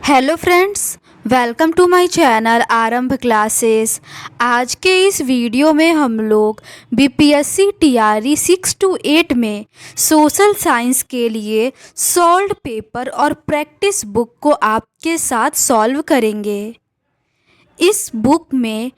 Hello friends, welcome to my channel Aarambh classes. आज के इस वीडियो में हम लोग बीपीएससी टीआरई 6 to 8 में सोशल साइंस के लिए सॉल्व्ड पेपर और प्रैक्टिस बुक को आपके साथ सॉल्व करेंगे। इस बुक में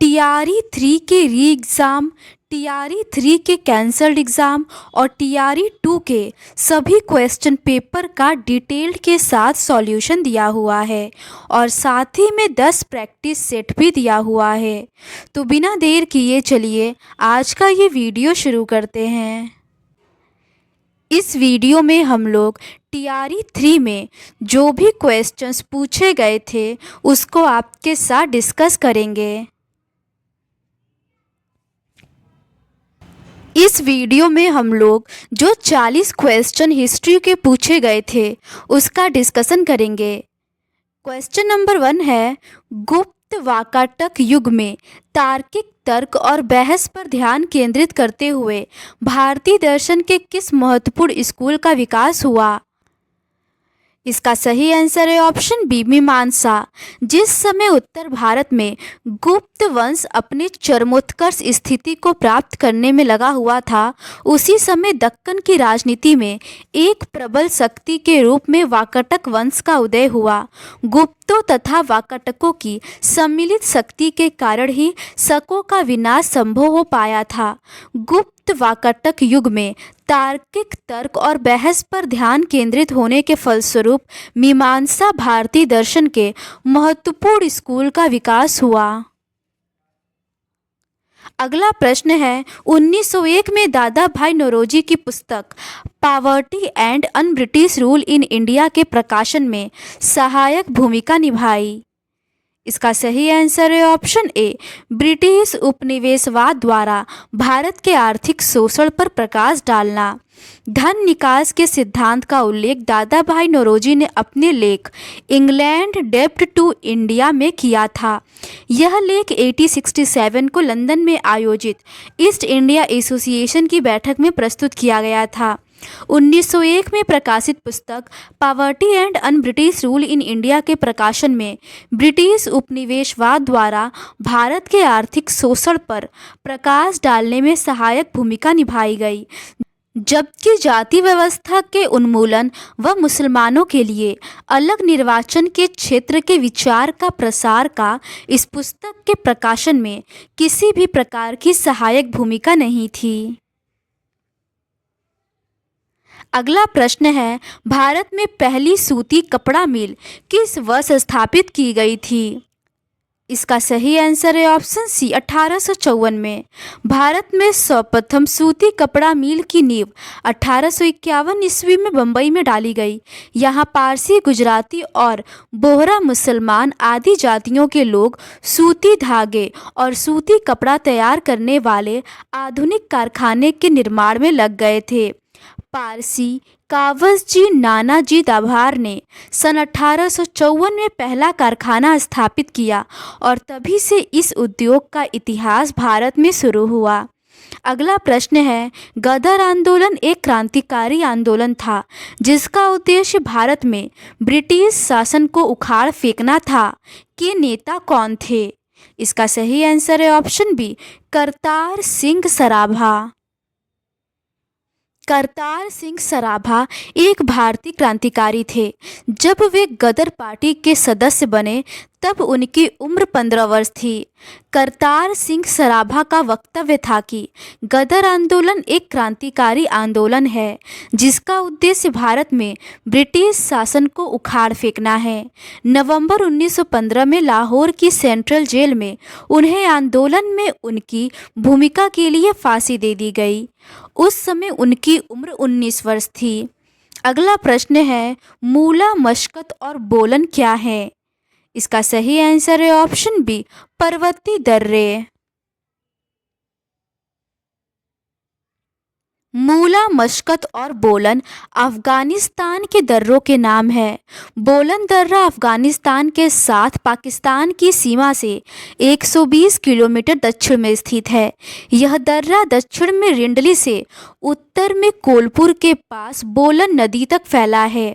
टीआरई 3 के री एग्ज़ाम, टीआरई 3 के कैंसल्ड एग्ज़ाम और टीआरई 2 के सभी क्वेश्चन पेपर का डिटेल्ड के साथ सॉल्यूशन दिया हुआ है और साथ ही में 10 प्रैक्टिस सेट भी दिया हुआ है। तो बिना देर किए चलिए आज का ये वीडियो शुरू करते हैं। इस वीडियो में हम लोग टीआरई 3 में जो भी क्वेश्चंस पूछे गए थे उसको आपके साथ डिस्कस करेंगे। इस वीडियो में हम लोग जो 40 क्वेश्चन हिस्ट्री के पूछे गए थे उसका डिस्कशन करेंगे। क्वेश्चन नंबर 1 है, गुप्त वाकाटक युग में तार्किक तर्क और बहस पर ध्यान केंद्रित करते हुए भारतीय दर्शन के किस महत्वपूर्ण स्कूल का विकास हुआ? इसका सही आंसर है ऑप्शन बी, मीमांसा। जिस समय उत्तर भारत में गुप्त वंश अपने चरमोत्कर्ष स्थिति को प्राप्त करने में लगा हुआ था, उसी समय दक्कन की राजनीति में एक प्रबल शक्ति के रूप में वाकाटक वंश का उदय हुआ। गुप्तों तथा वाकाटकों की सम्मिलित शक्ति के कारण ही शकों का विनाश संभव हो पाया था। गुप्त वाकाटक युग में तार्किक तर्क और बहस पर ध्यान केंद्रित होने के फलस्वरूप मीमांसा भारतीय दर्शन के महत्वपूर्ण स्कूल का विकास हुआ। अगला प्रश्न है, 1901 में दादा भाई नौरोजी की पुस्तक poverty and un British rule in India के प्रकाशन में सहायक भूमिका निभाई। इसका सही आंसर है ऑप्शन ए, ब्रिटिश उपनिवेशवाद द्वारा भारत के आर्थिक शोषण पर प्रकाश डालना। धन निकास के सिद्धांत का उल्लेख दादा भाई नौरोजी ने अपने लेख इंग्लैंड डेब्ट टू इंडिया में किया था। यह लेख 1867 को लंदन में आयोजित ईस्ट इंडिया एसोसिएशन की बैठक में प्रस्तुत किया गया था। 1901 में प्रकाशित पुस्तक poverty and un British rule in India के प्रकाशन में ब्रिटिश उपनिवेशवाद द्वारा भारत के आर्थिक शोषण पर प्रकाश डालने में सहायक भूमिका निभाई गई, जबकि जाति व्यवस्था के उन्मूलन व मुसलमानों के लिए अलग निर्वाचन के क्षेत्र के विचार का प्रसार का इस पुस्तक के प्रकाशन में किसी भी प्रकार की सहायक भूमिका नहीं थी। अगला प्रश्न है, भारत में पहली सूती कपड़ा मिल किस वर्ष स्थापित की गई थी? इसका सही आंसर है ऑप्शन सी, 1854 में। भारत में सर्वप्रथम सूती कपड़ा मिल की नींव 1851 ईस्वी में बम्बई में डाली गई। यहाँ पारसी, गुजराती और बोहरा मुसलमान आदि जातियों के लोग सूती धागे और सूती कपड़ा तैयार करने वाले आधुनिक कारखाने के निर्माण में लग गए थे। पारसी कावसजी नानाजी दाभार ने सन 1854 में पहला कारखाना स्थापित किया और तभी से इस उद्योग का इतिहास भारत में शुरू हुआ। अगला प्रश्न है, गदर आंदोलन एक क्रांतिकारी आंदोलन था जिसका उद्देश्य भारत में ब्रिटिश शासन को उखाड़ फेंकना था। के नेता कौन थे? इसका सही आंसर है ऑप्शन बी, करतार सिंह सराभा। करतार सिंह सराभा एक भारतीय क्रांतिकारी थे। जब वे गदर पार्टी के सदस्य बने तब उनकी उम्र 15 वर्ष थी। करतार सिंह सराभा का वक्तव्य था कि गदर आंदोलन एक क्रांतिकारी आंदोलन है जिसका उद्देश्य भारत में ब्रिटिश शासन को उखाड़ फेंकना है। नवंबर 1915 में लाहौर की सेंट्रल जेल में उन्हें आंदोलन में उनकी भूमिका के लिए फांसी दे दी गई। उस समय उनकी उम्र 19 वर्ष थी। अगला प्रश्न है, मूला, मशकत और बोलन क्या है? इसका सही आंसर है ऑप्शन बी, पर्वतीय दर्रे। मूला, मशकत और बोलन अफगानिस्तान के दर्रों के नाम है। बोलन दर्रा अफगानिस्तान के साथ पाकिस्तान की सीमा से 120 किलोमीटर दक्षिण में स्थित है। यह दर्रा दक्षिण में रिंडली से उत्तर में कोल्हापुर के पास बोलन नदी तक फैला है।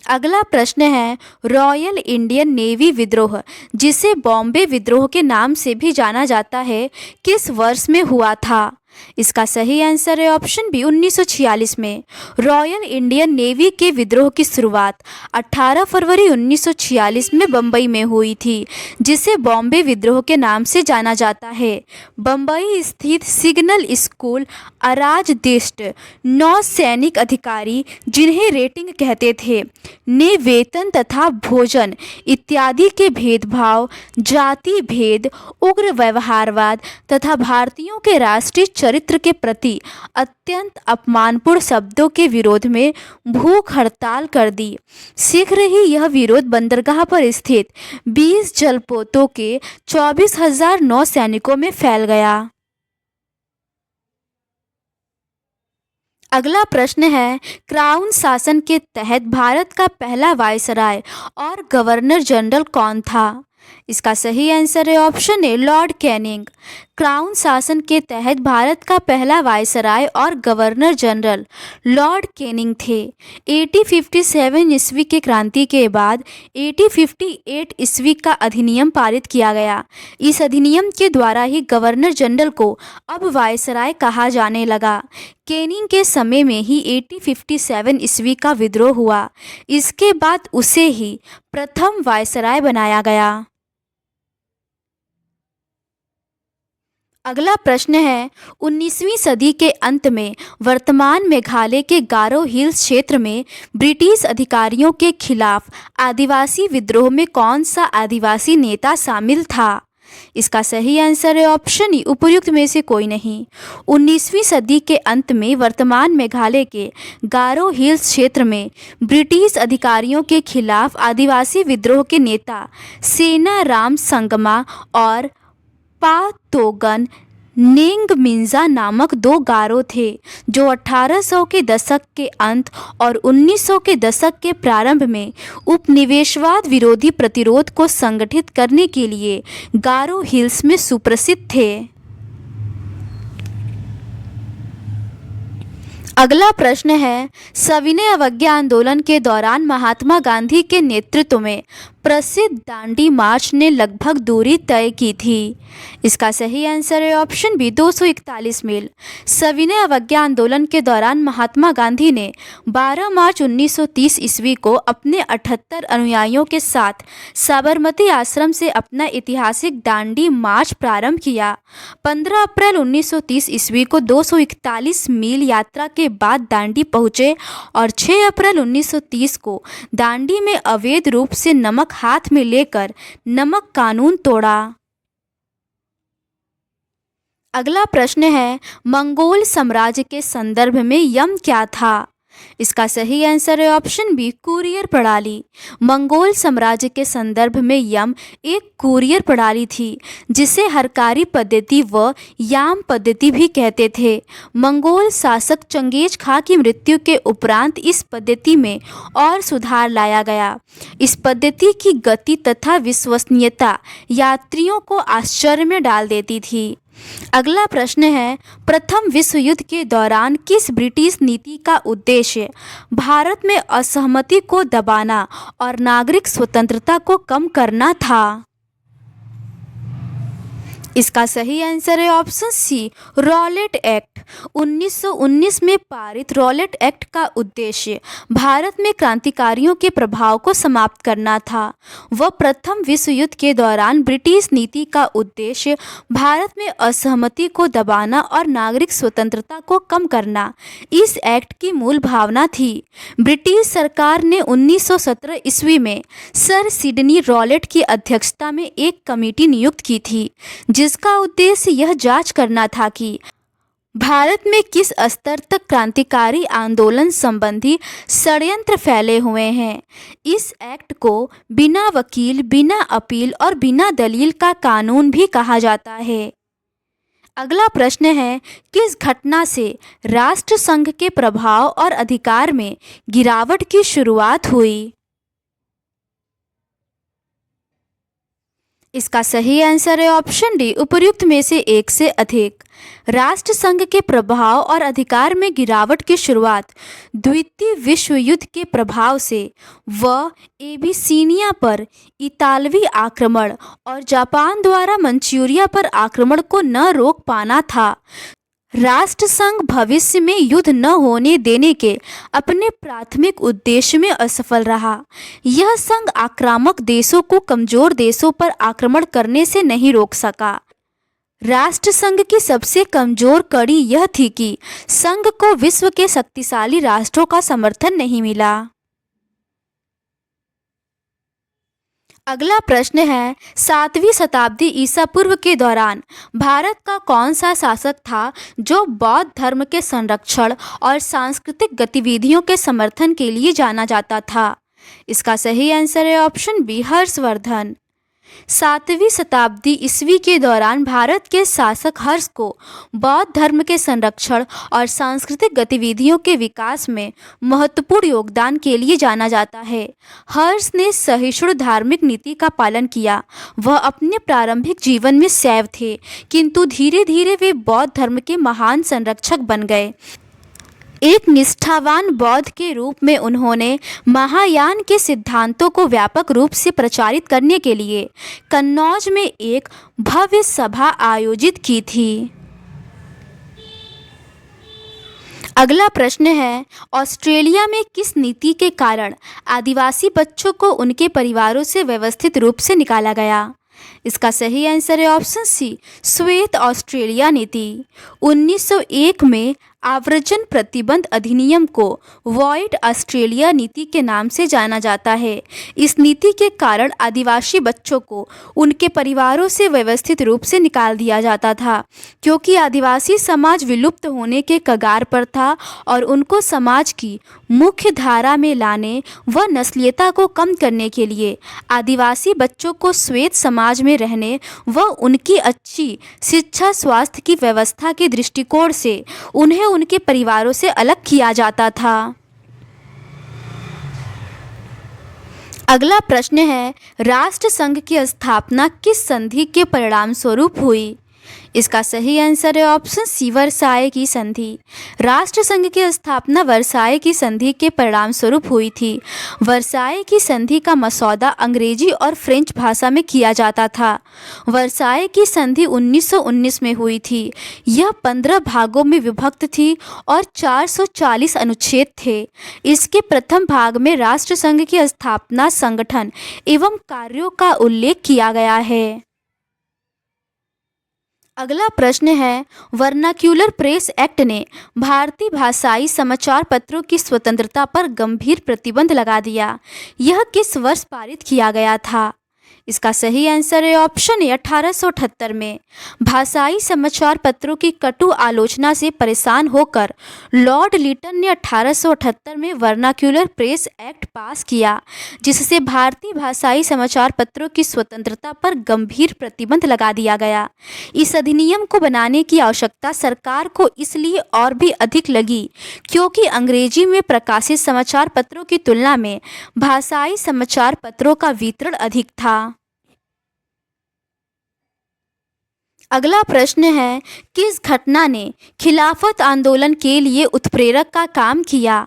अगला प्रश्न है, रॉयल इंडियन नेवी विद्रोह, जिसे बॉम्बे विद्रोह के नाम से भी जाना जाता है, किस वर्ष में हुआ था? इसका सही आंसर है ऑप्शन बी 1946 में। रॉयल इंडियन नेवी के विद्रोह की शुरुआत 18 फरवरी 1946 में बम्बई में हुई थी, जिसे बॉम्बे विद्रोह के नाम से जाना जाता है। बम्बई स्थित सिग्नल स्कूल अराजदिष्ट नौसैनिक अधिकारी, जिन्हें रेटिंग कहते थे, ने वेतन तथा भोजन इत्यादि के भेदभाव, जाति भेद, उग्र व्यवहारवाद तथा भारतीयों के राष्ट्रीय चरित्र के प्रति अत्यंत अपमानपूर्ण शब्दों के विरोध में भूख हड़ताल कर दी। शीघ्र ही यह विरोध बंदरगाह पर स्थित 20 जलपोतों के 24,000 नौसैनिकों में फैल गया। अगला प्रश्न है, क्राउन शासन के तहत भारत का पहला वायसराय और गवर्नर जनरल कौन था? इसका सही आंसर है option A Lord Canning. Crown शासन के तहत भारत का पहला वायसराय और गवर्नर जनरल लॉर्ड कैनिंग थे। 1857 ईस्वी के क्रांति के बाद 1858 ईस्वी का अधिनियम पारित किया गया। इस अधिनियम के द्वारा ही गवर्नर जनरल को अब वायसराय कहा जाने लगा। कैनिंग के समय में ही 1857 ईस्वी का विद्रोह हुआ। इसके बाद उसे ही प्रथम वायसराय बनाया गया। अगला प्रश्न है, 19वीं सदी के अंत में वर्तमान मेघालय के गारो हिल्स क्षेत्र में ब्रिटिश अधिकारियों के खिलाफ आदिवासी विद्रोह में कौन सा आदिवासी नेता शामिल था? इसका सही आंसर है ऑप्शन ई उपर्युक्त में से कोई नहीं। 19वीं सदी के अंत में वर्तमान मेघालय के गारो हिल्स क्षेत्र में ब्रिटिश अधिकारियों के खिलाफ आदिवासी विद्रोह के नेता सेनाराम संगमा और पातोगन नेंगमिंजा नामक दो गारो थे, जो 1800 के दशक के अंत और 1900 के दशक के प्रारंभ में उपनिवेशवाद विरोधी प्रतिरोध को संगठित करने के लिए गारो हिल्स में सुप्रसिद्ध थे। अगला प्रश्न है, सविनय अवज्ञा आंदोलन के दौरान महात्मा गांधी के नेतृत्व में प्रसिद्ध दांडी मार्च ने लगभग दूरी तय की थी। इसका सही आंसर है ऑप्शन बी 241 मील। सविनय अवज्ञा आंदोलन के दौरान महात्मा गांधी ने 12 मार्च 1930 ईस्वी को अपने 78 अनुयायियों के साथ साबरमती आश्रम से अपना ऐतिहासिक दांडी मार्च प्रारंभ किया। 15 अप्रैल 1930 ईस्वी को 241 मील यात्रा के बाद दांडी पहुंचे और 6 अप्रैल 1930 को दांडी में अवैध रूप से नमक हाथ में लेकर नमक कानून तोड़ा। अगला प्रश्न है, मंगोल साम्राज्य के संदर्भ में यम क्या था? इसका सही आंसर है ऑप्शन बी कुरियर प्रणाली। मंगोल साम्राज्य के संदर्भ में यम एक कुरियर प्रणाली थी, जिसे हरकारी पद्धति व याम पद्धति भी कहते थे। मंगोल शासक चंगेज खां की मृत्यु के उपरांत इस पद्धति में और सुधार लाया गया। इस पद्धति की गति तथा विश्वसनीयता यात्रियों को आश्चर्य में डाल देती थी। अगला प्रश्न है, प्रथम विश्व युद्ध के दौरान किस ब्रिटिश नीति का उद्देश्य भारत में असहमति को दबाना और नागरिक स्वतंत्रता को कम करना था? इसका सही आंसर है ऑप्शन सी रॉलेट एक्ट। 1919 में पारित रॉलेट एक्ट का उद्देश्य भारत में क्रांतिकारियों के प्रभाव को समाप्त करना था। वह प्रथम विश्व युद्ध के दौरान ब्रिटिश नीति का उद्देश्य भारत में असहमति को दबाना और नागरिक स्वतंत्रता को कम करना इस एक्ट की मूल भावना थी। ब्रिटिश सरकार ने 1917 ईस्वी में सर सिडनी रॉलेट की अध्यक्षता में एक कमेटी नियुक्त की थी, जिसका उद्देश्य यह जांच करना था कि भारत में किस स्तर तक क्रांतिकारी आंदोलन संबंधी षड्यंत्र फैले हुए हैं। इस एक्ट को बिना वकील, बिना अपील और बिना दलील का कानून भी कहा जाता है। अगला प्रश्न है, किस घटना से राष्ट्रसंघ के प्रभाव और अधिकार में गिरावट की शुरुआत हुई? इसका सही आंसर है ऑप्शन डी, उपर्युक्त में से एक से अधिक। राष्ट्रसंघ के प्रभाव और अधिकार में गिरावट की शुरुआत द्वितीय विश्व युद्ध के प्रभाव से व एबिसिनिया पर इतालवी आक्रमण और जापान द्वारा मंचूरिया पर आक्रमण को न रोक पाना था। राष्ट्रसंघ भविष्य में युद्ध न होने देने के अपने प्राथमिक उद्देश्य में असफल रहा। यह संघ आक्रामक देशों को कमजोर देशों पर आक्रमण करने से नहीं रोक सका। राष्ट्रसंघ की सबसे कमजोर कड़ी यह थी कि संघ को विश्व के शक्तिशाली राष्ट्रों का समर्थन नहीं मिला। अगला प्रश्न है, 7वीं शताब्दी ईसा पूर्व के दौरान भारत का कौन सा शासक था जो बौद्ध धर्म के संरक्षण और सांस्कृतिक गतिविधियों के समर्थन के लिए जाना जाता था? इसका सही आंसर है ऑप्शन बी, हर्षवर्धन। 7वीं शताब्दी ईस्वी के दौरान भारत के शासक हर्ष को बौद्ध धर्म के संरक्षण और सांस्कृतिक गतिविधियों के विकास में महत्वपूर्ण योगदान के लिए जाना जाता है। हर्ष ने सहिष्णु धार्मिक नीति का पालन किया। वह अपने प्रारंभिक जीवन में शैव थे, किंतु धीरे धीरे वे बौद्ध धर्म के महान संरक्षक बन गए। एक निष्ठावान बौद्ध के रूप में उन्होंने महायान के सिद्धांतों को व्यापक रूप से प्रचारित करने के लिए कन्नौज में एक भव्य सभा आयोजित की थी। अगला प्रश्न है, ऑस्ट्रेलिया में किस नीति के कारण आदिवासी बच्चों को उनके परिवारों से व्यवस्थित रूप से निकाला गया? इसका सही आंसर है ऑप्शन सी, श्वेत ऑस्ट्रेलिया नीति। 1901 में आव्रजन प्रतिबंध अधिनियम को व्हाइट ऑस्ट्रेलिया नीति के नाम से जाना जाता है। इस नीति के कारण आदिवासी बच्चों को उनके परिवारों से व्यवस्थित रूप से निकाल दिया जाता था, क्योंकि आदिवासी समाज विलुप्त होने के कगार पर था और उनको समाज की मुख्य धारा में लाने व नस्लीयता को कम करने के लिए आदिवासी बच्चों को श्वेत समाज में रहने व उनकी अच्छी शिक्षा स्वास्थ्य की व्यवस्था के दृष्टिकोण से उन्हें उनके परिवारों से अलग किया जाता था। अगला प्रश्न है, राष्ट्रसंघ की स्थापना किस संधि के परिणाम स्वरूप हुई? इसका सही आंसर है ऑप्शन सी, वर्साय की संधि। राष्ट्रसंघ की स्थापना वर्साय की संधि के परिणाम स्वरूप हुई थी। वर्साय की संधि का मसौदा अंग्रेजी और फ्रेंच भाषा में किया जाता था। वर्साय की संधि 1919 में हुई थी। यह 15 भागों में विभक्त थी और 440 अनुच्छेद थे। इसके प्रथम भाग में राष्ट्रसंघ की स्थापना, संगठन एवं कार्यों का उल्लेख किया गया है। अगला प्रश्न है, वर्नाक्यूलर प्रेस एक्ट ने भारतीय भाषाई समाचार पत्रों की स्वतंत्रता पर गंभीर प्रतिबंध लगा दिया। यह किस वर्ष पारित किया गया था? इसका सही आंसर है ऑप्शन ए, 1878 में। भाषाई समाचार पत्रों की कटु आलोचना से परेशान होकर लॉर्ड लिटन ने 1878 में वर्नाक्यूलर प्रेस एक्ट पास किया, जिससे भारतीय भाषाई समाचार पत्रों की स्वतंत्रता पर गंभीर प्रतिबंध लगा दिया गया। इस अधिनियम को बनाने की आवश्यकता सरकार को इसलिए और भी अधिक लगी क्योंकि अंग्रेजी में प्रकाशित समाचार पत्रों की तुलना में भाषाई समाचार पत्रों का वितरण अधिक था। अगला प्रश्न है, किस घटना ने खिलाफत आंदोलन के लिए उत्प्रेरक का काम किया?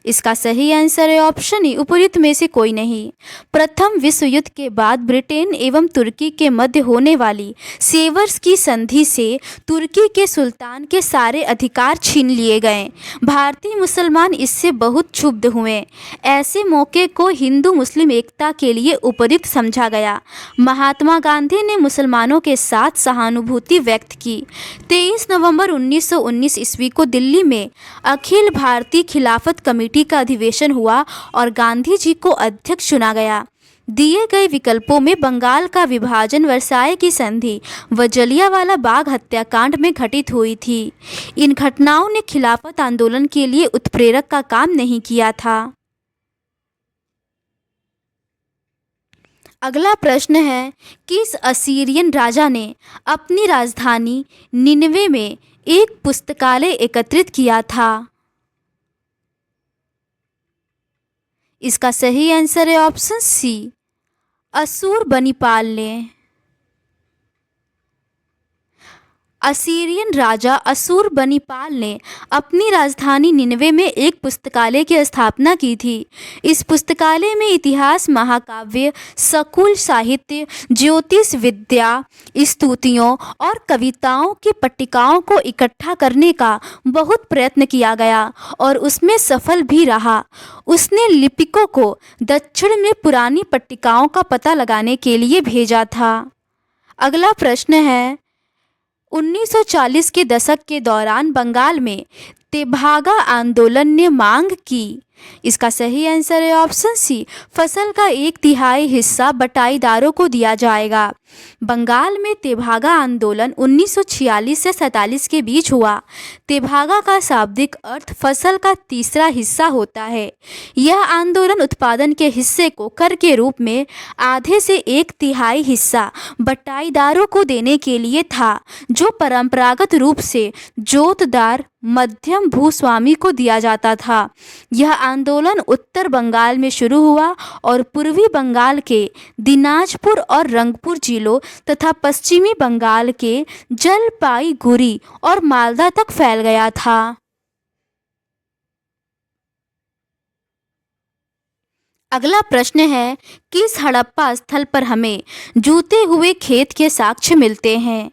इसका सही आंसर है ऑप्शन ई, उपयुक्त में से कोई नहीं। प्रथम विश्व युद्ध के बाद ब्रिटेन एवं तुर्की के मध्य होने वाली सेवर्स की संधि से तुर्की के सुल्तान के सारे अधिकार छीन लिए गए। भारतीय मुसलमान इससे बहुत क्षुब्ध हुए। ऐसे मौके को हिंदू मुस्लिम एकता के लिए उपयुक्त समझा गया। महात्मा गांधी ने मुसलमानों के साथ सहानुभूति व्यक्त की। 23 नवंबर 1919 ईस्वी को दिल्ली में अखिल भारतीय खिलाफत कमेटी का अधिवेशन हुआ और गांधी जी को अध्यक्ष चुना गया। दिए गए विकल्पों में बंगाल का विभाजन, वर्साय की संधि व जलियांवाला बाग हत्याकांड में घटित हुई थी। इन घटनाओं ने खिलाफत आंदोलन के लिए उत्प्रेरक का काम नहीं किया था। अगला प्रश्न है, किस असीरियन राजा ने अपनी राजधानी निनवे में एक पुस्तकालय एकत्रित किया था? इसका सही आंसर है ऑप्शन सी, असूरबनिपाल ने। असीरियन राजा अशुरबनीपाल ने अपनी राजधानी निनवे में एक पुस्तकालय की स्थापना की थी। इस पुस्तकालय में इतिहास, महाकाव्य, सकुल साहित्य, ज्योतिष विद्या, स्तुतियों और कविताओं की पट्टिकाओं को इकट्ठा करने का बहुत प्रयत्न किया गया और उसमें सफल भी रहा। उसने लिपिकों को दक्षिण में पुरानी पट्टिकाओं का पता लगाने के लिए भेजा था। अगला प्रश्न है, 1940 के दशक के दौरान बंगाल में तेभागा आंदोलन ने मांग की। इसका सही आंसर है ऑप्शन सी, फसल का 1/3 हिस्सा बटाईदारों को दिया जाएगा। बंगाल में तेभागा आंदोलन 1946 से 47 के बीच हुआ। तेभागा का शाब्दिक अर्थ फसल का तीसरा हिस्सा होता है। यह आंदोलन उत्पादन के हिस्से को कर के रूप में आधे से 1/3 हिस्सा बटाईदारों को देने के लिए था, जो परंपरागत रूप से जोतदार मध्यम भूस्वामी को दिया जाता था। यह आंदोलन उत्तर बंगाल में शुरू हुआ और पूर्वी बंगाल के दिनाजपुर और रंगपुर जिलों तथा पश्चिमी बंगाल के जलपाईगुड़ी और मालदा तक फैल गया था। अगला प्रश्न है, किस हड़प्पा स्थल पर हमें जूते हुए खेत के साक्ष्य मिलते हैं?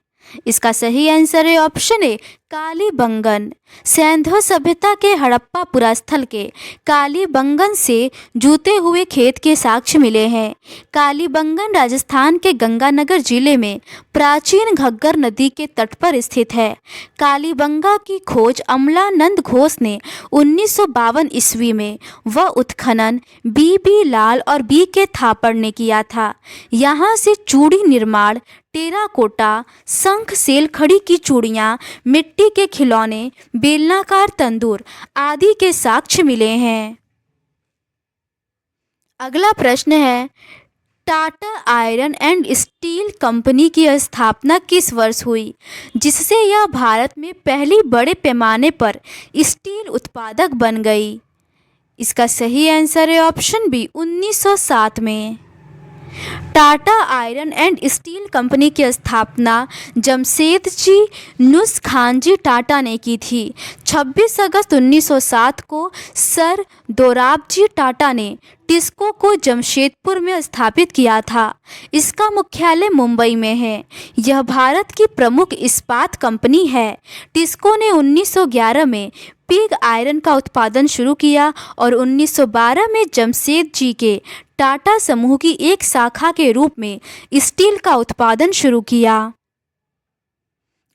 इसका सही आंसर है ऑप्शन ए, कालीबंगन। सिंधु सभ्यता के हड़प्पा पुरास्थल के कालीबंगन से जूते हुए खेत के साक्ष्य मिले हैं। कालीबंगन राजस्थान के गंगानगर जिले में प्राचीन घग्गर नदी के तट पर स्थित है। कालीबंगा की खोज अमलानंद घोष ने 1952 ईस्वी में व उत्खनन बी लाल और के थापड़ ने किया था। यहाँ से चूड़ी निर्माण, टेराकोटा, शंख सेल खड़ी की चूड़ियाँ, मिट्टी के खिलौने, बेलनाकार तंदूर आदि के साक्ष्य मिले हैं। अगला प्रश्न है, Tata iron and steel company की स्थापना किस वर्ष हुई, जिससे यह भारत में पहली बड़े पैमाने पर स्टील उत्पादक बन गई? इसका सही आंसर है ऑप्शन बी, 1907 में। Tata iron and steel company की स्थापना जमशेदजी नुसखानजी टाटा ने की थी। 26 अगस्त 1907 को सर दोराबजी टाटा ने टिस्को को जमशेदपुर में स्थापित किया था। इसका मुख्यालय मुंबई में है। यह भारत की प्रमुख इस्पात कंपनी है। टिस्को ने 1911 में पिग आयरन का उत्पादन शुरू किया और 1912 में जमशेदजी के टाटा समूह की एक शाखा के रूप में स्टील का उत्पादन शुरू किया।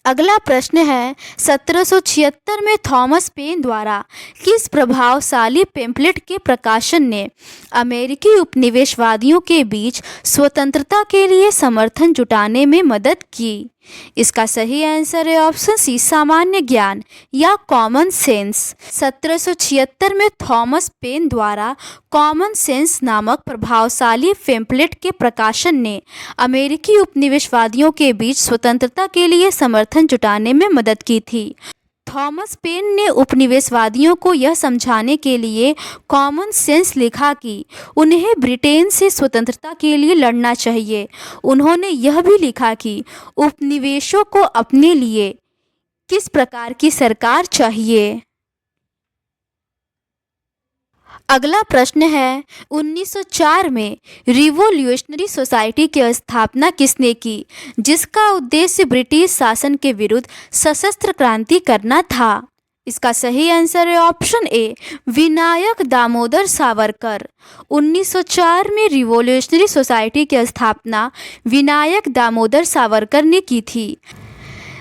अगला प्रश्न है, 1776 में थॉमस पेन द्वारा किस प्रभावशाली पेम्पलेट के प्रकाशन ने अमेरिकी उपनिवेशवादियों के बीच स्वतंत्रता के लिए समर्थन जुटाने में मदद की? इसका सही आंसर है ऑप्शन सी, सामान्य ज्ञान या कॉमन सेंस। 1776 में थॉमस पेन द्वारा कॉमन सेंस नामक प्रभावशाली पेम्पलेट के प्रकाशन ने अमेरिकी उपनिवेशवादियों के बीच स्वतंत्रता के लिए समर्थन जुटाने में मदद की थी। थॉमस पेन ने उपनिवेशवादियों को यह समझाने के लिए कॉमन सेंस लिखा कि उन्हें ब्रिटेन से स्वतंत्रता के लिए लड़ना चाहिए। उन्होंने यह भी लिखा कि उपनिवेशों को अपने लिए किस प्रकार की सरकार चाहिए। अगला प्रश्न है, 1904 में रिवोल्यूशनरी सोसाइटी की स्थापना किसने की, जिसका उद्देश्य ब्रिटिश शासन के विरुद्ध सशस्त्र क्रांति करना था? इसका सही आंसर है ऑप्शन ए, विनायक दामोदर सावरकर। 1904 में रिवोल्यूशनरी सोसाइटी की स्थापना विनायक दामोदर सावरकर ने की थी,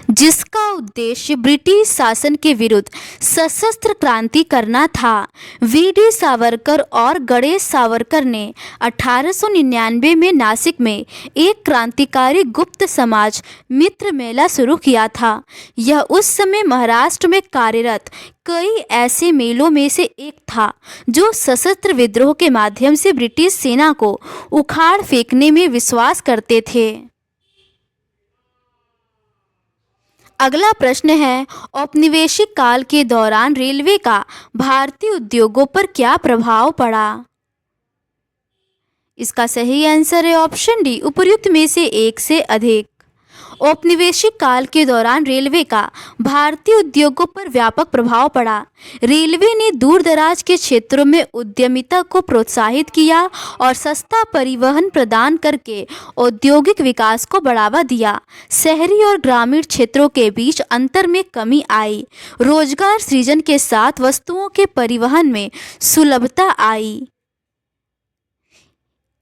जिसका उद्देश्य ब्रिटिश शासन के विरुद्ध सशस्त्र क्रांति करना था। वीडी सावरकर और गणेश सावरकर ने 1899 में नासिक में एक क्रांतिकारी गुप्त समाज मित्र मेला शुरू किया था। यह उस समय महाराष्ट्र में कार्यरत कई ऐसे मेलों में से एक था जो सशस्त्र विद्रोह के माध्यम से ब्रिटिश सेना को उखाड़ फेंकने में विश्वास करते थे। अगला प्रश्न है, औपनिवेशिक काल के दौरान रेलवे का भारतीय उद्योगों पर क्या प्रभाव पड़ा? इसका सही आंसर है ऑप्शन डी, उपर्युक्त में से एक से अधिक। औपनिवेशिक काल के दौरान रेलवे का भारतीय उद्योगों पर व्यापक प्रभाव पड़ा। रेलवे ने दूर दराज के क्षेत्रों में उद्यमिता को प्रोत्साहित किया और सस्ता परिवहन प्रदान करके औद्योगिक विकास को बढ़ावा दिया। शहरी और ग्रामीण क्षेत्रों के बीच अंतर में कमी आई। रोजगार सृजन के साथ वस्तुओं के परिवहन में सुलभता आई।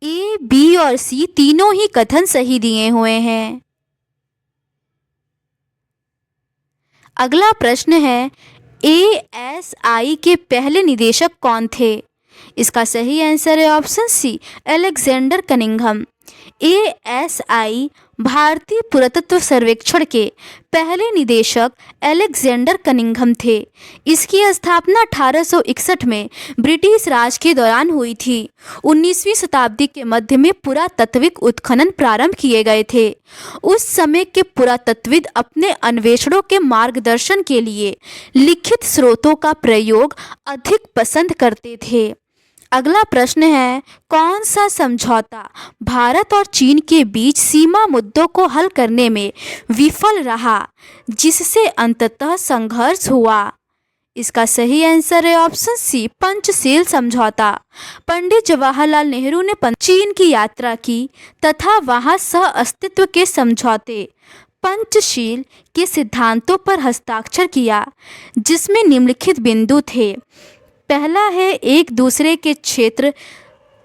ए, बी और सी तीनों ही कथन सही दिए हुए हैं। अगला प्रश्न है, ASI के पहले निदेशक कौन थे? इसका सही आंसर है option C, Alexander Cunningham. ASI भारतीय पुरातत्व सर्वेक्षण के पहले निदेशक अलेक्जेंडर कनिंघम थे। इसकी स्थापना 1861 में ब्रिटिश राज के दौरान हुई थी। 19वीं शताब्दी के मध्य में पुरातत्विक उत्खनन प्रारंभ किए गए थे। उस समय के पुरातत्वविद अपने अन्वेषणों के मार्गदर्शन के लिए लिखित स्रोतों का प्रयोग अधिक पसंद करते थे। अगला प्रश्न है, कौन सा समझौता भारत और चीन के बीच सीमा मुद्दों को हल करने में विफल रहा, जिससे अंततः संघर्ष हुआ? इसका सही आंसर है ऑप्शन सी, पंचशील समझौता। पंडित जवाहरलाल नेहरू ने चीन की यात्रा की तथा वहां सह अस्तित्व के समझौते पंचशील के सिद्धांतों पर हस्ताक्षर किया, जिसमें निम्नलिखित बिंदु थे। पहला है, एक दूसरे के क्षेत्र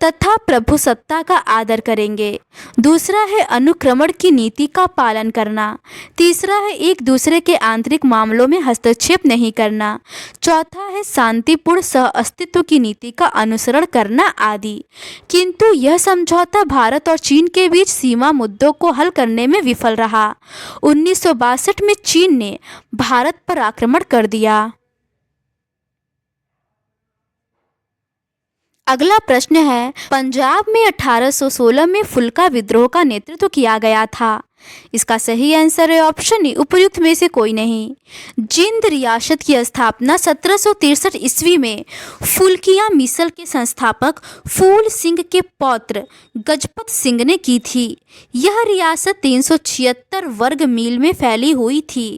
तथा प्रभुसत्ता का आदर करेंगे। दूसरा है, अनुक्रमण की नीति का पालन करना। तीसरा है, एक दूसरे के आंतरिक मामलों में हस्तक्षेप नहीं करना। चौथा है, शांतिपूर्ण सह अस्तित्व की नीति का अनुसरण करना आदि। किंतु यह समझौता भारत और चीन के बीच सीमा मुद्दों को हल करने में विफल रहा। 1962 में चीन ने भारत पर आक्रमण कर दिया। अगला प्रश्न है, पंजाब में 1816 में फुल्का विद्रोह का नेतृत्व किया गया था। इसका सही आंसर है ऑप्शन ई, उपर्युक्त में से कोई नहीं। जिंद रियासत की स्थापना 1763 ईस्वी में फुल्किया मिसल के संस्थापक फूल सिंह के पौत्र गजपत सिंह ने की थी। यह रियासत 376 वर्ग मील में फैली हुई थी।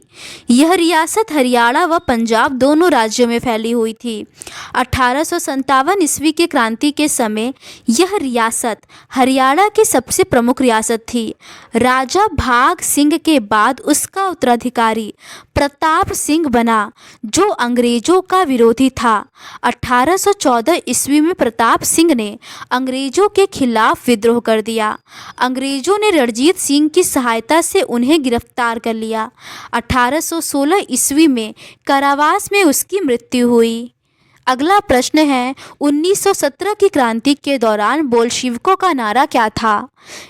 यह रियासत हरियाणा व पंजाब दोनों राज्यों में फैली हुई थी। 1857 ईस्वी के क्रांति के समय यह रियासत हरियाणा की सबसे प्रमुख रियासत थी। राजा भाग सिंह के बाद उसका उत्तराधिकारी प्रताप सिंह बना, जो अंग्रेजों का विरोधी था। 1814 ईस्वी में प्रताप सिंह ने अंग्रेजों के खिलाफ विद्रोह कर दिया। अंग्रेजों ने रणजीत सिंह की सहायता से उन्हें गिरफ्तार कर लिया। 1816 ईस्वी में कारावास में उसकी मृत्यु हुई। अगला प्रश्न है, 1917 की क्रांति के दौरान बोल्शेविकों का नारा क्या था?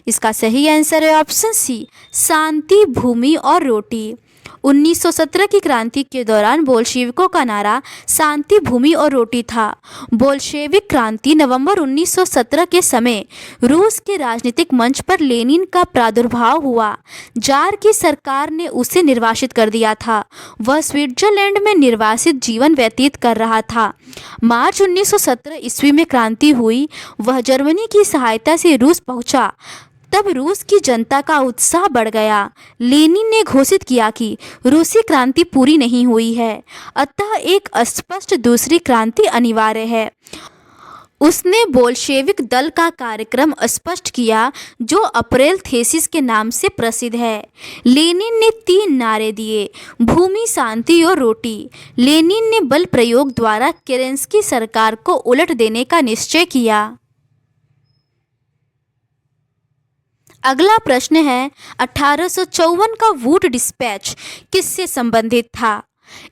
इसका सही आंसर है ऑप्शन सी, शांति, भूमि और रोटी। 1917 की क्रांति के दौरान बोल्शेविकों का नारा शांति, भूमि और रोटी था। बोल्शेविक क्रांति नवंबर 1917 के समय रूस के राजनीतिक मंच पर लेनिन का प्रादुर्भाव हुआ। जार की सरकार ने उसे निर्वासित कर दिया था। वह स्विट्जरलैंड में निर्वासित जीवन व्यतीत कर रहा था। मार्च 1917 ईस्वी में क्रांति हुई। वह जर्मनी की सहायता से रूस पहुंचा। तब रूस की जनता का उत्साह बढ़ गया। लेनिन ने घोषित किया कि रूसी क्रांति पूरी नहीं हुई है, अतः एक स्पष्ट दूसरी क्रांति अनिवार्य है। उसने बोल्शेविक दल का कार्यक्रम स्पष्ट किया, जो अप्रैल थीसिस के नाम से प्रसिद्ध है। लेनिन ने 3 नारे दिए, भूमि, शांति और रोटी। लेनिन ने बल प्रयोग द्वारा केरेंस्की सरकार को उलट देने का निश्चय किया। अगला प्रश्न है, 1854 का वुड डिस्पैच किससे संबंधित था?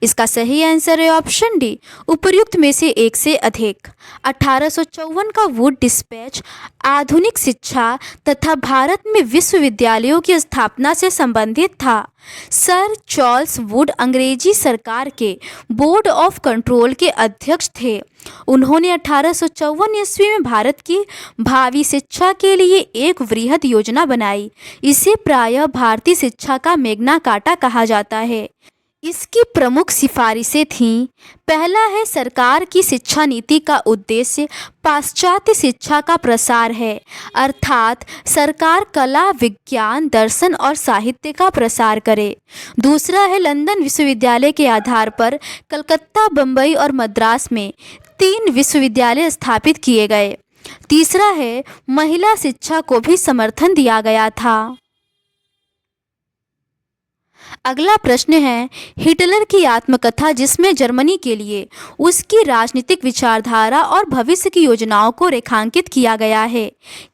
इसका सही आंसर है ऑप्शन डी, उपर्युक्त में से एक से अधिक। 1854 का वुड डिस्पैच आधुनिक शिक्षा तथा भारत में विश्वविद्यालयों की स्थापना से संबंधित था। सर चार्ल्स वुड अंग्रेजी सरकार के बोर्ड ऑफ कंट्रोल के अध्यक्ष थे। उन्होंने 1854 ईस्वी में भारत की भावी शिक्षा के लिए एक वृहद योजना बनाई। इसे प्रायः भारतीय शिक्षा का मैग्ना कार्टा कहा जाता है। इसकी प्रमुख सिफारिशें थीं। पहला है, सरकार की शिक्षा नीति का उद्देश्य पाश्चात्य शिक्षा का प्रसार है, अर्थात सरकार कला, विज्ञान, दर्शन और साहित्य का प्रसार करे। दूसरा है, लंदन विश्वविद्यालय के आधार पर कलकत्ता, बम्बई और मद्रास में 3 विश्वविद्यालय स्थापित किए गए। तीसरा है, महिला शिक्षा को भी समर्थन दिया गया था। अगला प्रश्न है, हिटलर की आत्मकथा जिसमें जर्मनी के लिए उसकी राजनीतिक विचारधारा और भविष्य की योजनाओं को रेखांकित किया गया है,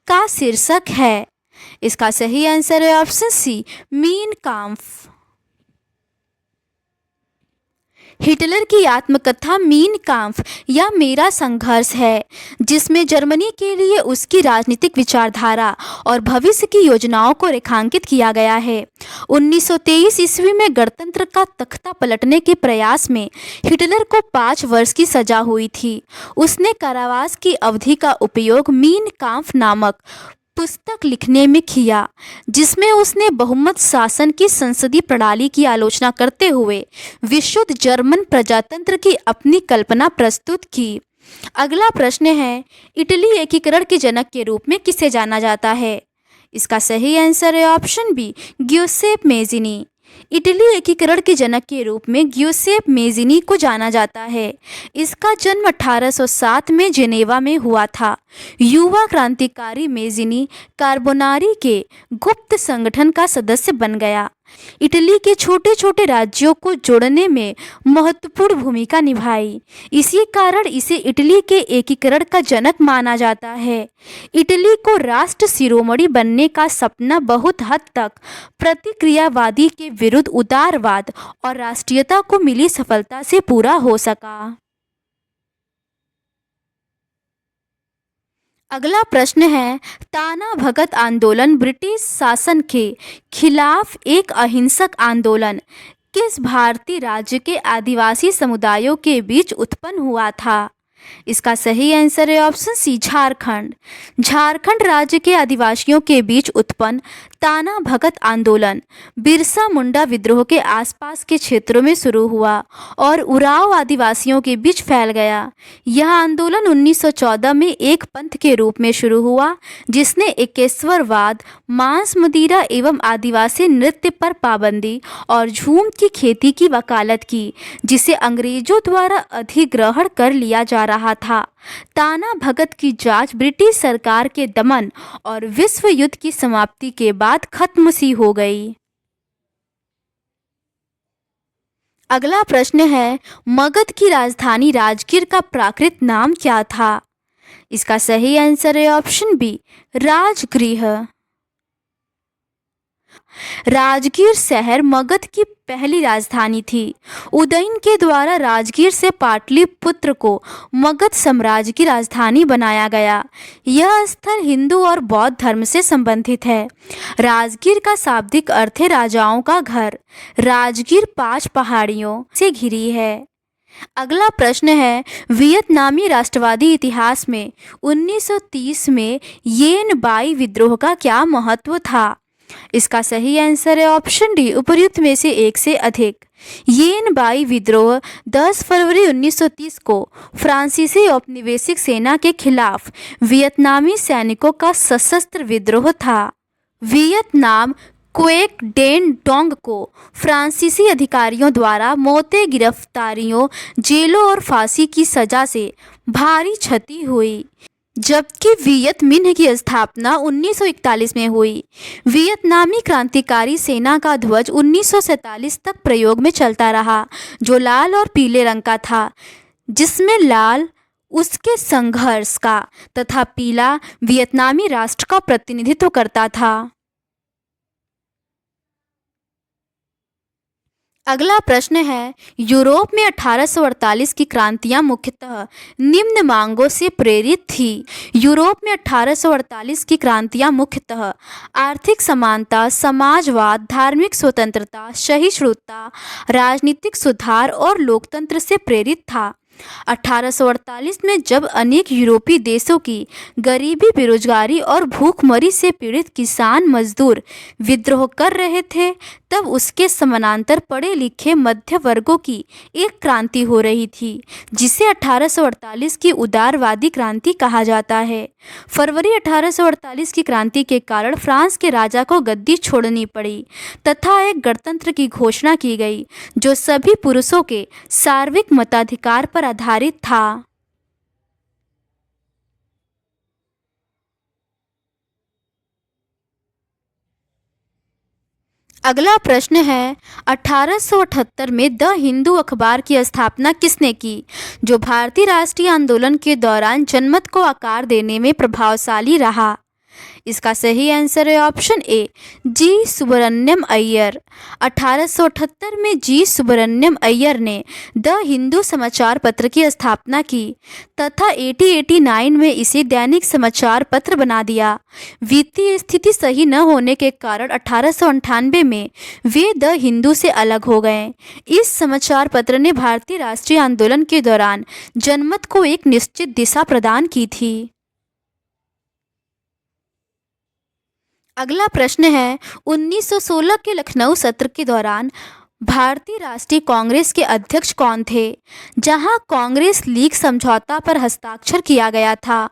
का शीर्षक है। इसका सही आंसर है ऑप्शन सी, मीन काम्फ। हिटलर की आत्मकथा मीन काम्फ या मेरा संघर्ष है, जिसमें जर्मनी के लिए उसकी राजनीतिक विचारधारा और भविष्य की योजनाओं को रेखांकित किया गया है। 1923 ईस्वी में गणतंत्र का तख्ता पलटने के प्रयास में हिटलर को 5 वर्ष की सजा हुई थी। उसने कारावास की अवधि का उपयोग मीन काम्फ नामक पुस्तक लिखने में किया, जिसमें उसने बहुमत शासन की संसदीय प्रणाली की आलोचना करते हुए विशुद्ध जर्मन प्रजातंत्र की अपनी कल्पना प्रस्तुत की। अगला प्रश्न है, इटली एकीकरण के जनक के रूप में किसे जाना जाता है। इसका सही आंसर है ऑप्शन बी, ग्यूसेप मेज़िनी। इटली एकीकरण के जनक के रूप में ग्यूसेप मेज़िनी को जाना जाता है। इसका जन्म 1807 में जेनेवा में हुआ था। युवा क्रांतिकारी मेज़िनी कार्बोनारी के गुप्त संगठन का सदस्य बन गया। इटली के छोटे छोटे राज्यों को जोड़ने में महत्वपूर्ण भूमिका निभाई। इसी कारण इसे इटली के एकीकरण का जनक माना जाता है। इटली को राष्ट्र शिरोमणि बनने का सपना बहुत हद तक प्रतिक्रियावादी के विरुद्ध उदारवाद और राष्ट्रीयता को मिली सफलता से पूरा हो सका। अगला प्रश्न है, ताना भगत आंदोलन ब्रिटिश शासन के खिलाफ एक अहिंसक आंदोलन किस भारतीय राज्य के आदिवासी समुदायों के बीच उत्पन्न हुआ था। इसका सही आंसर है ऑप्शन सी, झारखंड। झारखंड राज्य के आदिवासियों के बीच उत्पन्न ताना भगत आंदोलन बिरसा मुंडा विद्रोह के आसपास के क्षेत्रों में शुरू हुआ और उरांव आदिवासियों के बीच फैल गया। यह आंदोलन 1914 में एक पंथ के रूप में शुरू हुआ, जिसने एकेश्वरवाद, मांस, मदिरा एवं आदिवासी नृत्य पर पाबंदी और झूम की खेती की वकालत की, जिसे अंग्रेजों द्वारा अधिग्रहण कर लिया जा रहा था। ताना भगत की जांच ब्रिटिश सरकार के दमन और विश्व युद्ध की समाप्ति के बाद खत्म सी हो गई। अगला प्रश्न है, मगध की राजधानी राजगीर का प्राकृत नाम क्या था। इसका सही आंसर है ऑप्शन बी, राजगृह। राजगीर शहर मगध की पहली राजधानी थी। उदयन के द्वारा राजगीर से पाटलिपुत्र को मगध साम्राज्य की राजधानी बनाया गया। यह स्थल हिंदू और बौद्ध धर्म से संबंधित है। राजगीर का शाब्दिक अर्थ है राजाओं का घर। राजगीर 5 पहाड़ियों से घिरी है। अगला प्रश्न है, वियतनामी राष्ट्रवादी इतिहास में 1930 में येन बाई विद्रोह का क्या महत्व था। इसका सही आंसर है ऑप्शन डी, उपर्युक्त में से एक से अधिक। येन बाई विद्रोह 10 फरवरी 1930 को फ्रांसीसी औपनिवेशिक सेना के खिलाफ वियतनामी सैनिकों का सशस्त्र विद्रोह था। वियतनाम क्वेक डेन डोंग को फ्रांसीसी अधिकारियों द्वारा मौतें, गिरफ्तारियों, जेलों और फांसी की सजा से भारी क्षति हुई, जबकि वियत मिन्ह की स्थापना 1941 में हुई। वियतनामी क्रांतिकारी सेना का ध्वज 1947 तक प्रयोग में चलता रहा, जो लाल और पीले रंग का था, जिसमें लाल उसके संघर्ष का तथा पीला वियतनामी राष्ट्र का प्रतिनिधित्व करता था। अगला प्रश्न है, यूरोप में 1848 की क्रांतियां मुख्यतः निम्न मांगों से प्रेरित थी। यूरोप में 1848 की क्रांतियां मुख्यतः आर्थिक समानता, समाजवाद, धार्मिक स्वतंत्रता, सहिष्णुता, राजनीतिक सुधार और लोकतंत्र से प्रेरित था। 1848 में जब अनेक यूरोपीय देशों की गरीबी, बेरोजगारी और भूखमरी से पीड़ित किसान मजदूर विद्रोह कर रहे थे, तब उसके समानांतर पढ़े लिखे मध्य वर्गों की एक क्रांति हो रही थी, जिसे 1848 की उदारवादी क्रांति कहा जाता है। फरवरी 1848 की क्रांति के कारण फ्रांस के राजा को गद्दी छोड़नी पड़ी तथा एक गणतंत्र की घोषणा की गई, जो सभी पुरुषों के सार्वत्रिक मताधिकार पर आधारित था। अगला प्रश्न है, 1878 में द हिंदू अखबार की स्थापना किसने की, जो भारतीय राष्ट्रीय आंदोलन के दौरान जनमत को आकार देने में प्रभावशाली रहा। इसका सही आंसर है ऑप्शन ए, जी सुब्रमण्यम अय्यर। 1878 में जी सुब्रमण्यम अय्यर ने द हिंदू समाचार पत्र की स्थापना की तथा 1889 में इसे दैनिक समाचार पत्र बना दिया। वित्तीय स्थिति सही न होने के कारण 1898 में वे द हिंदू से अलग हो गए। इस समाचार पत्र ने भारतीय राष्ट्रीय आंदोलन के दौरान जनमत को एक निश्चित दिशा प्रदान की थी। अगला प्रश्न है, 1916 के लखनऊ सत्र के दौरान भारतीय राष्ट्रीय कांग्रेस के अध्यक्ष कौन थे, जहां कांग्रेस लीग समझौता पर हस्ताक्षर किया गया था।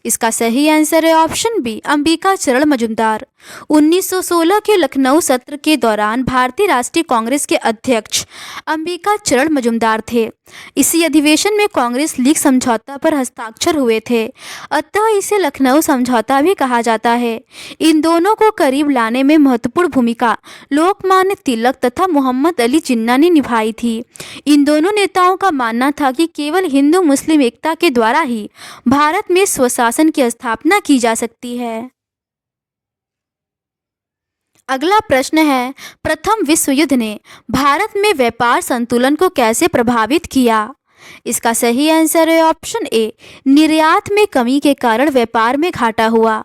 इसका सही आंसर है ऑप्शन बी, अंबिका चरण मजूमदार। 1916 के लखनऊ सत्र के दौरान भारतीय राष्ट्रीय कांग्रेस के अध्यक्ष अंबिका चरण मजूमदार थे। इसी अधिवेशन में कांग्रेस लीग समझौता पर हस्ताक्षर हुए थे, अतः इसे लखनऊ समझौता भी कहा जाता है। इन दोनों को करीब लाने में महत्वपूर्ण भूमिका लोकमान्य तिलक तथा मोहम्मद अली जिन्ना ने निभाई थी। इन दोनों नेताओं का मानना था कि केवल हिंदू मुस्लिम एकता के द्वारा ही भारत में स्वशासन की स्थापना की जा सकती है। अगला प्रश्न है, प्रथम विश्व युद्ध ने भारत में व्यापार संतुलन को कैसे प्रभावित किया। इसका सही आंसर है ऑप्शन ए, निर्यात में कमी के कारण व्यापार में घाटा हुआ।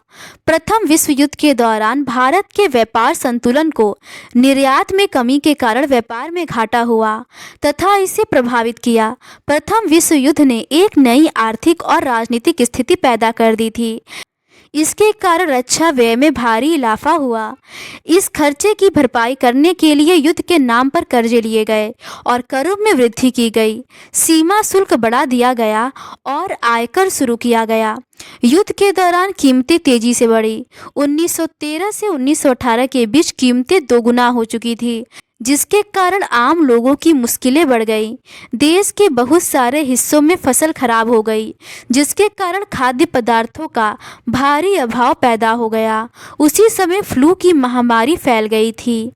प्रथम विश्व युद्ध के दौरान भारत के व्यापार संतुलन को निर्यात में कमी के कारण व्यापार में घाटा हुआ तथा इसे प्रभावित किया। प्रथम विश्व युद्ध ने एक नई आर्थिक और राजनीतिक स्थिति पैदा कर दी थी। इसके कारण रक्षा व्यय में भारी इजाफा हुआ। इस खर्चे की भरपाई करने के लिए युद्ध के नाम पर कर्जे लिए गए और करों में वृद्धि की गई। सीमा शुल्क बढ़ा दिया गया और आयकर शुरू किया गया। युद्ध के दौरान कीमतें तेजी से बढ़ी। 1913 से 1918 के बीच कीमतें दोगुना हो चुकी थी, जिसके कारण आम लोगों की मुश्किलें बढ़ गई। देश के बहुत सारे हिस्सों में फसल खराब हो गई, जिसके कारण खाद्य पदार्थों का भारी अभाव पैदा हो गया। उसी समय फ्लू की महामारी फैल गई थी।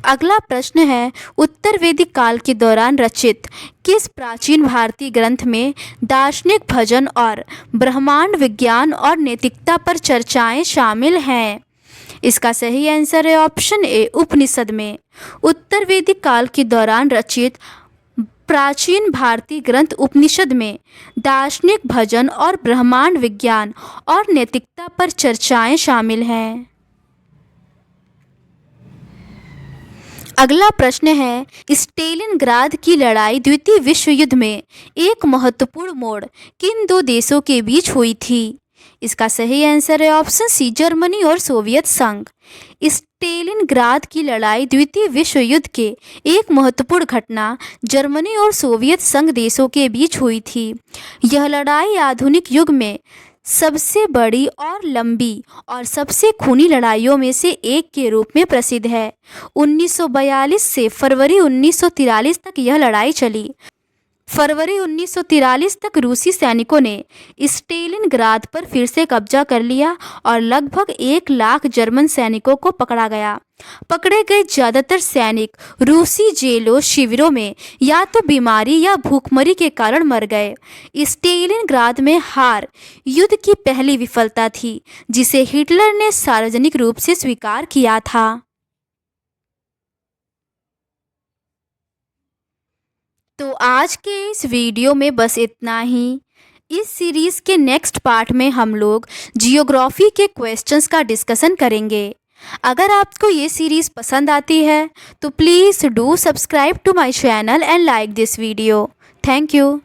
अगला प्रश्न है, उत्तर वैदिक काल के दौरान रचित किस प्राचीन भारतीय ग्रंथ में दार्शनिक भजन और ब्रह्मांड विज्ञान और नैतिकता पर चर्चाएं शामिल हैं। इसका सही आंसर है ऑप्शन ए, उपनिषद में। उत्तर वैदिक काल के दौरान रचित प्राचीन भारतीय ग्रंथ उपनिषद में दार्शनिक भजन और ब्रह्मांड विज्ञान और नैतिकता पर चर्चाएं शामिल हैं। अगला प्रश्न है, स्टेलिनग्राद की लड़ाई द्वितीय विश्व युद्ध में एक महत्वपूर्ण मोड़ किन दो देशों के बीच हुई थी। इसका सही आंसर है ऑप्शन सी, जर्मनी और सोवियत संघ। स्टेलिनग्राद की लड़ाई द्वितीय विश्व युद्ध के एक महत्वपूर्ण घटना जर्मनी और सोवियत संघ देशों के बीच हुई थी। यह लड़ाई आधुनिक युग में सबसे बड़ी और लंबी और सबसे खूनी लड़ाइयों में से एक के रूप में प्रसिद्ध है। 1942 से फरवरी 1943 तक यह लड़ाई चली। फरवरी 1943 तक रूसी सैनिकों ने स्टेलिनग्राद पर फिर से कब्जा कर लिया और लगभग 1 लाख जर्मन सैनिकों को पकड़ा गया। पकड़े गए ज़्यादातर सैनिक रूसी जेलों शिविरों में या तो बीमारी या भूखमरी के कारण मर गए। स्टेलिनग्राद में हार युद्ध की पहली विफलता थी, जिसे हिटलर ने सार्वजनिक रूप से स्वीकार किया था। तो आज के इस वीडियो में बस इतना ही। इस सीरीज़ के नेक्स्ट पार्ट में हम लोग जियोग्राफी के क्वेश्चंस का डिस्कशन करेंगे। अगर आपको ये सीरीज़ पसंद आती है तो please do subscribe to my channel and like this video. Thank you.